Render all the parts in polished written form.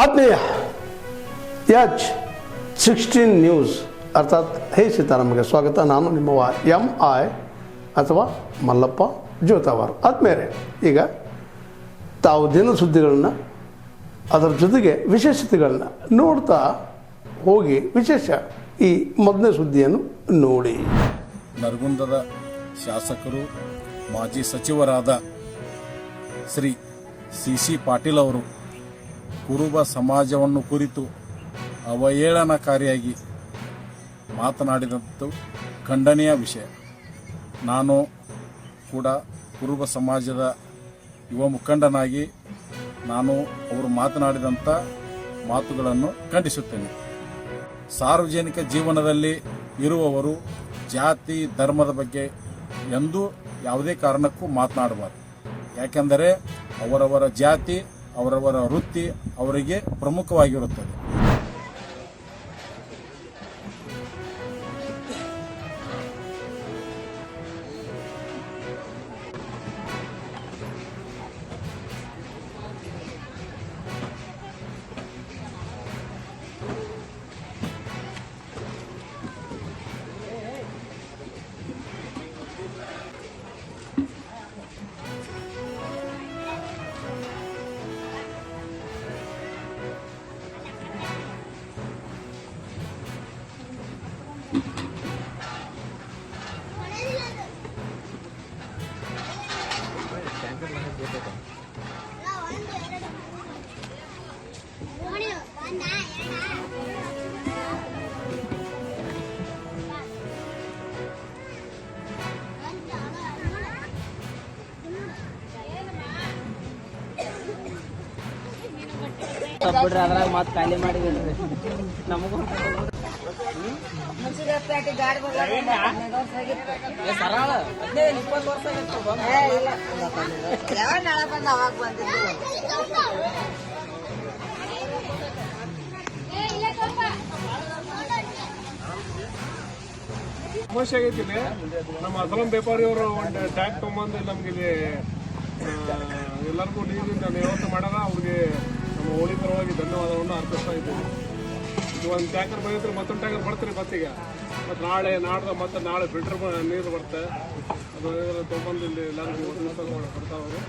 ಆತ್ಮೀಯ H16 news ಅರ್ಥಾತ್ ಹೇ ಸೀತಾರಾಮಗೆ ಸ್ವಾಗತ. ನಾನು ನಿಮ್ಮವ MI ಅಥವಾ ಮಲ್ಲಪ್ಪ ಜೋತಾವಾರ್. ಆದ್ಮೇಲೆ ಈಗ ತಾವು ದಿನ ಸುದ್ದಿಗಳನ್ನ ಅದರ ಜೊತೆಗೆ ವಿಶೇಷತೆಗಳನ್ನ ನೋಡ್ತಾ ಹೋಗಿ ವಿಶೇಷ ಈ ಮೊದಲನೇ ಸುದ್ದಿಯನ್ನು ನೋಡಿ. ನರಗುಂದದ ಶಾಸಕರು ಮಾಜಿ ಸಚಿವರಾದ ಶ್ರೀ CC ಪಾಟೀಲ್ ಅವರು ಕುರುಬ ಸಮಾಜವನ್ನು ಕುರಿತು ಅವಹೇಳನಕಾರಿಯಾಗಿ ಮಾತನಾಡಿದಂಥದ್ದು ಖಂಡನೀಯ ವಿಷಯ. ನಾನು ಕೂಡ ಕುರುಬ ಸಮಾಜದ ಯುವ ಮುಖಂಡನಾಗಿ ನಾನು ಅವರು ಮಾತನಾಡಿದಂಥ ಮಾತುಗಳನ್ನು ಖಂಡಿಸುತ್ತೇನೆ. ಸಾರ್ವಜನಿಕ ಜೀವನದಲ್ಲಿ ಇರುವವರು ಜಾತಿ ಧರ್ಮದ ಬಗ್ಗೆ ಎಂದೂ ಯಾವುದೇ ಕಾರಣಕ್ಕೂ ಮಾತನಾಡಬಾರದು. ಯಾಕೆಂದರೆ ಅವರವರ ಜಾತಿ ಅವರವರ ವೃತ್ತಿ ಅವರಿಗೆ ಪ್ರಮುಖವಾಗಿರುತ್ತದೆ. ಬಿಡ್ರಿ ಅದ್ರಾಗ ಮಾತು ಖಾಲಿ ಮಾಡಿದ್ರಿ ನಮಗೂ ಗಾಡಿ ಸರಳ 15-20 ವರ್ಷ ಬಂದ ಅವಾಗ ಬಂದಿದ್ದು. ಸಮಸ್ಯೆ ಆಗೈತಿ. ನಮ್ಮ ಅಸಲಂ ವ್ಯಾಪಾರಿ ಅವರು ಒಂದು ಟ್ಯಾಂಕ್ ತೊಗೊಂಬಂದು ನಮ್ಗೆ ಇಲ್ಲಿ ಎಲ್ಲರಿಗೂ ನೀರಿನಿಂದ ವ್ಯವಸ್ಥೆ ಮಾಡ್ಯಾರ. ಅವ್ರಿಗೆ ನಮ್ಮ ಹೋಳಿ ಪರವಾಗಿ ಧನ್ಯವಾದವನ್ನು ಅರ್ಪಿಸ್ತಾ ಇದ್ದೀವಿ. ಇದು ಒಂದು ಟ್ಯಾಂಕರ್ ಬಂದಿದ್ರೆ ಮತ್ತೊಂದು ಟ್ಯಾಂಕರ್ ಬರ್ತೀರಿ ಬಸ್ಸಿಗೆ. ಮತ್ತು ನಾಡ್ದು ಮತ್ತೆ ನಾಳೆ ಫಿಲ್ಟರ್ ನೀರು ಬರುತ್ತೆ. ಅದು ತೊಗೊಂಬಂದು ಇಲ್ಲಿ ಎಲ್ಲರಿಗೂ ಬರ್ತಾವರು.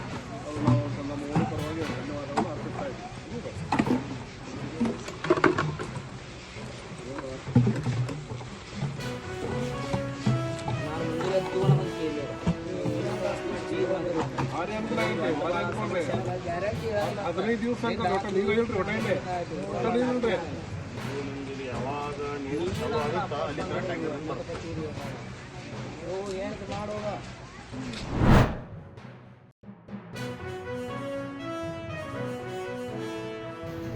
ಅದು ನಾವು ನಮ್ಮ ಹೋಳಿ ಪರವಾಗಿ ಧನ್ಯವಾದವನ್ನು ಅರ್ಪಿಸ್ತಾ ಇದ್ದೀವಿ. ಭಾರಿ ಅನುಕೂಲ ಆಗೈತೆ. ಭಾರಿ ಅನ್ಕೊಂಡ್ರಿ 15 ದಿವಸ ಅಂತ ಒಟ್ಟ ನೀರು ಹೇಳ್ರಿ. ಒಟ್ಟ ಇಲ್ಲಿ ಒಟ್ಟ ನೀರು ಇಲ್ರಿ. ಯಾವಾಗ ನೀರು ಚಲೋ ಆಗುತ್ತಾ ಅಲ್ಲಿ ಕರೆಕ್ಟ್ ಆಗಿ ಮಾಡೋದ.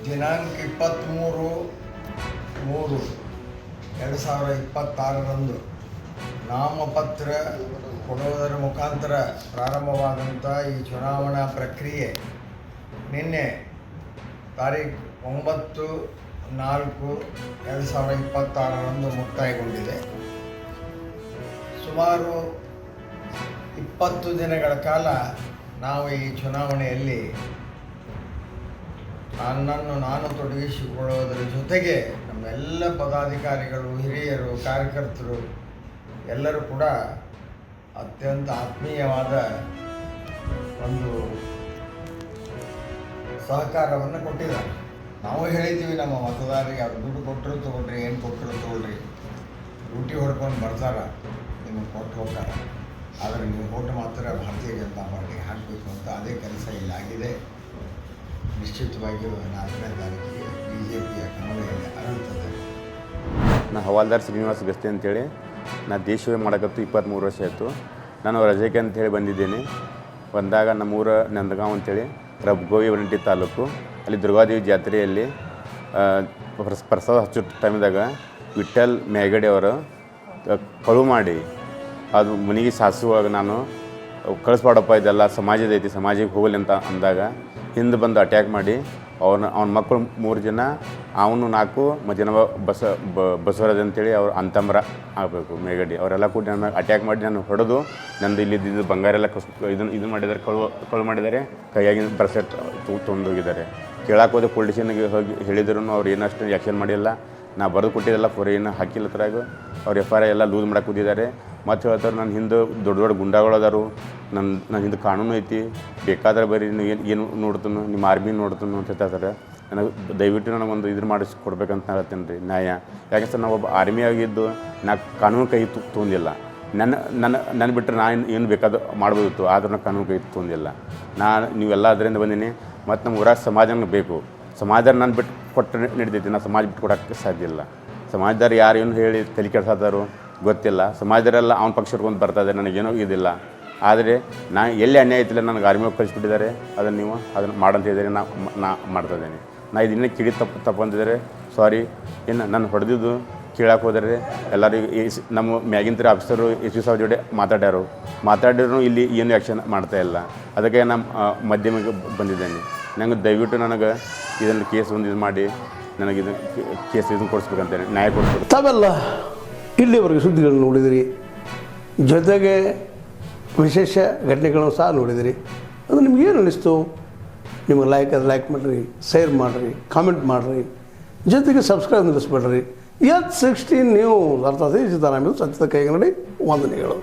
ದಿನಾಂಕ 23/3/2026 ನಾಮಪತ್ರ ಕೊಡುವುದರ ಮುಖಾಂತರ ಪ್ರಾರಂಭವಾದಂಥ ಈ ಚುನಾವಣಾ ಪ್ರಕ್ರಿಯೆ ನಿನ್ನೆ ತಾರೀಖು 9/4/2026 ಮುಕ್ತಾಯಗೊಂಡಿದೆ. ಸುಮಾರು 20 ದಿನಗಳ ಕಾಲ ನಾವು ಈ ಚುನಾವಣೆಯಲ್ಲಿ ನನ್ನನ್ನು ನಾನು ತೊಡಗಿಸಿಕೊಳ್ಳುವುದರ ಜೊತೆಗೆ ನಮ್ಮೆಲ್ಲ ಪದಾಧಿಕಾರಿಗಳು, ಹಿರಿಯರು, ಕಾರ್ಯಕರ್ತರು ಎಲ್ಲರೂ ಕೂಡ ಅತ್ಯಂತ ಆತ್ಮೀಯವಾದ ಒಂದು ಸಹಕಾರವನ್ನು ಕೊಟ್ಟಿದ್ದಾರೆ. ನಾವು ಹೇಳಿದ್ದೀವಿ ನಮ್ಮ ಮತದಾರರಿಗೆ, ಅವ್ರು ದುಡ್ಡು ಕೊಟ್ಟರು ತೊಗೊಳ್ರಿ, ಏನು ಕೊಟ್ಟರು ತೊಗೊಳ್ರಿ, ಡ್ಯೂಟಿ ಹೊಡ್ಕೊಂಡು ಬರ್ತಾರೆ, ನಿಮಗೆ ಕೊಟ್ಟು ಹೋಗ್ತಾರೆ. ಆದರೆ ನೀವು ಓಟ್ ಮಾತ್ರ ಭಾರತೀಯ ಜನತಾ ಪಾರ್ಟಿಗೆ ಹಾಕಬೇಕು ಅಂತ ಅದೇ ಕೆಲಸ ಇಲ್ಲಾಗಿದೆ. ನಿಶ್ಚಿತವಾಗಿಯೂ 4ನೇ ತಾರೀಕಿಗೆ BJPಯ ಕಮಲ ಅರಳುತ್ತದೆ. ನಾ ಹವಾಲ್ದಾರ್ ಶ್ರೀನಿವಾಸ್ ಗಸ್ತಿ ಅಂತೇಳಿ ನಾ ದೇಶವೇ ಮಾಡೋಕತ್ತು 23 ವರ್ಷ ಆಯಿತು. ನಾನು ರಜೆಗೆ ಅಂಥೇಳಿ ಬಂದಿದ್ದೇನೆ. ಬಂದಾಗ ನಮ್ಮೂರ ನಂದಗಾಂವ್ ಅಂತೇಳಿ ರಬ್ಗೋವಿ ವರಂಟಿ ತಾಲೂಕು, ಅಲ್ಲಿ ದುರ್ಗಾದೇವಿ ಜಾತ್ರೆಯಲ್ಲಿ ಪ್ರಸಾದ ಹಚ್ಚೋ ಟೈಮ್ದಾಗ ವಿಠಲ್ ಮೇಗಡೆ ಅವರು ಕಳು ಮಾಡಿ ಅದು ಮನೆಗೆ ಸಾಸುವಾಗ ನಾನು ಕಳಿಸ್ಬಾಡಪ್ಪ, ಇದೆಲ್ಲ ಸಮಾಜದ ಐತಿ, ಸಮಾಜಕ್ಕೆ ಹೋಗಲಿ ಅಂತ ಅಂದಾಗ ಹಿಂದೆ ಬಂದು ಅಟ್ಯಾಕ್ ಮಾಡಿ ಅವನ ಮಕ್ಕಳು 3 ಜನ, ಅವನು 4 ಮತ್ತು ಜನ ಬಸವರಾಜ್ ಅಂತೇಳಿ ಅವ್ರು ಅಂತಂಬ್ರ ಆಗಬೇಕು ಮೇಗಡಿ. ಅವರೆಲ್ಲ ಕೂಡ ನನ್ನ ಅಟ್ಯಾಕ್ ಮಾಡಿ ನಾನು ಹೊಡೆದು ನಂದು ಇಲ್ಲಿದ್ದು ಬಂಗಾರ ಎಲ್ಲ ಇದನ್ನು ಮಾಡಿದ್ದಾರೆ, ಕಳು ಮಾಡಿದ್ದಾರೆ. ಕೈಯಾಗಿನ ಬ್ರೆಸ್ಲೆಟ್ ತೊಗೊಂಡೋಗಿದ್ದಾರೆ. ಕೇಳಕ್ಕೆ ಹೋದೆ ಪೊಲಿಟಿಷನ್ಗೆ ಹೋಗಿ ಹೇಳಿದ್ರು ಅವ್ರು ಏನಷ್ಟು ಆ್ಯಕ್ಷನ್ ಮಾಡಿಲ್ಲ. ನಾ ಬರೆದು ಕೊಟ್ಟಿದ್ದೆಲ್ಲ ಏನು ಹಾಕಿಲ್ಲ ಥರಾಗ ಅವ್ರು FIR ಎಲ್ಲ ಲೂಸ್ ಮಾಡಕ್ಕೆ ಕೂತಿದ್ದಾರೆ. ಮತ್ತು ಹೇಳ್ತಾರೆ ನನ್ನ ಹಿಂದೆ ದೊಡ್ಡ ದೊಡ್ಡ ಗುಂಡಾಗಳು ಅದಾರು, ನನ್ನ ಹಿಂದೆ ಕಾನೂನು ಐತಿ, ಬೇಕಾದ್ರೆ ಬರೀ ನೀವು ಏನು ನೋಡ್ತಾನು, ನಿಮ್ಮ ಆರ್ಮಿ ನೋಡ್ತಾನು ಅಂತ ಹೇಳ್ತಾರೆ. ನನಗೆ ದಯವಿಟ್ಟು ನನಗೊಂದು ಇದ್ರ ಮಾಡಿಸಿ ಕೊಡ್ಬೇಕಂತ ನಾನು ಹೇಳ್ತೇನೆ ರೀ ನ್ಯಾಯ. ಯಾಕೆ ನಾವು ಒಬ್ಬ ಆರ್ಮಿ ಆಗಿದ್ದು ನಾ ಕಾನೂನು ಕೈ ತೊಗೊಂಡಿಲ್ಲ. ನನ್ನ ಬಿಟ್ಟರೆ ನಾನು ಏನು ಬೇಕಾದ ಮಾಡ್ಬೋದಿತ್ತು, ಆದ್ರೂ ನಾನು ಕಾನೂನು ಕೈ ತೊಗೊಂಡಿಲ್ಲ. ನೀವೆಲ್ಲ ಅದರಿಂದ ಬಂದೀನಿ. ಮತ್ತು ನಮ್ಮ ಊರಾಗ ಸಮಾಜನ ಬೇಕು. ಸಮಾಜ ನಾನು ಬಿಟ್ಟು ಕೊಟ್ಟರೆ ನಡೀತೈತಿ, ನಾನು ಸಮಾಜ ಬಿಟ್ಟು ಕೊಡೋಕ್ಕೆ ಸಾಧ್ಯ ಇಲ್ಲ. ಸಮಾಜದವ್ರು ಯಾರು ಏನು ಹೇಳಿ ತಲೆ ಕೆಡ್ಸಾದಾರು ಗೊತ್ತಿಲ್ಲ. ಸಮಾಜದವರೆಲ್ಲ ಅವ್ನ ಪಕ್ಷ ಹಿಡ್ಕೊಂಡು ಬರ್ತಾಯಿದ್ದಾರೆ, ನನಗೇನೋ ಇದಿಲ್ಲ. ಆದರೆ ನಾ ಎಲ್ಲಿ ಅನ್ಯಾಯ ಐತಿಲ್ಲ, ನನಗೆ ಆರ್ಮಿ ಕಳಿಸ್ಬಿಟ್ಟಿದ್ದಾರೆ. ಅದನ್ನು ಮಾಡಂತ ಹೇಳಿದರೆ ನಾ ಮಾಡ್ತಾಯಿದ್ದೇನೆ. ನಾ ಇದನ್ನೇ ಕಿಡಿ ತಪ್ಪು ಅಂತಿದ್ದಾರೆ, ಸಾರಿ. ಏನು ನಾನು ಹೊಡೆದಿದ್ದು ಕೇಳಕ್ಕೆ ಹೋದರೆ ಎಲ್ಲರಿಗೂ ನಮ್ಮ ಮ್ಯಾಗಿಂತರ ಆಫೀಸರು SP ಸಾಹೇಬ್ರ ಜೊತೆ ಮಾತಾಡಿದ್ರು ಇಲ್ಲಿ ಏನು ಆ್ಯಕ್ಷನ್ ಮಾಡ್ತಾಯಿಲ್ಲ. ಅದಕ್ಕೆ ನಾನು ಮಧ್ಯಮಿಗೆ ಬಂದಿದ್ದೇನೆ. ನಂಗೆ ದಯವಿಟ್ಟು ನನಗೆ ಇದನ್ನು ಕೇಸ್ ಒಂದು ಇದು ಮಾಡಿ ನನಗೆ ಕೇಸ್ ಇದನ್ನು ಕೊಡಿಸ್ಬೇಕಂತೇನೆ, ನ್ಯಾಯ ಕೊಡಿಸ್ಬೇಕು. ತಾವೆಲ್ಲ ಇಲ್ಲಿವರೆಗೆ ಸುದ್ದಿಗಳನ್ನು ನೋಡಿದಿರಿ, ಜೊತೆಗೆ ವಿಶೇಷ ಘಟನೆಗಳನ್ನು ಸಹ ನೋಡಿದಿರಿ. ಅದು ನಿಮಗೇನು ಅನ್ನಿಸ್ತು? ನಿಮಗೆ ಲೈಕ್ ಮಾಡಿರಿ, ಶೇರ್ ಮಾಡಿರಿ, ಕಾಮೆಂಟ್ ಮಾಡಿರಿ, ಜೊತೆಗೆ ಸಬ್ಸ್ಕ್ರೈಬ್ ನಿಲ್ಲಿಸ್ಬೇಡ್ರಿ. H16 ನ್ಯೂಸ್ ಅರ್ಥಾತ್ ಸಿದ್ದರಾಮಯ್ಯ ಸತ್ಯದ ಕೈಗನ್ನಡಿ ವಂದನೆಗಳು.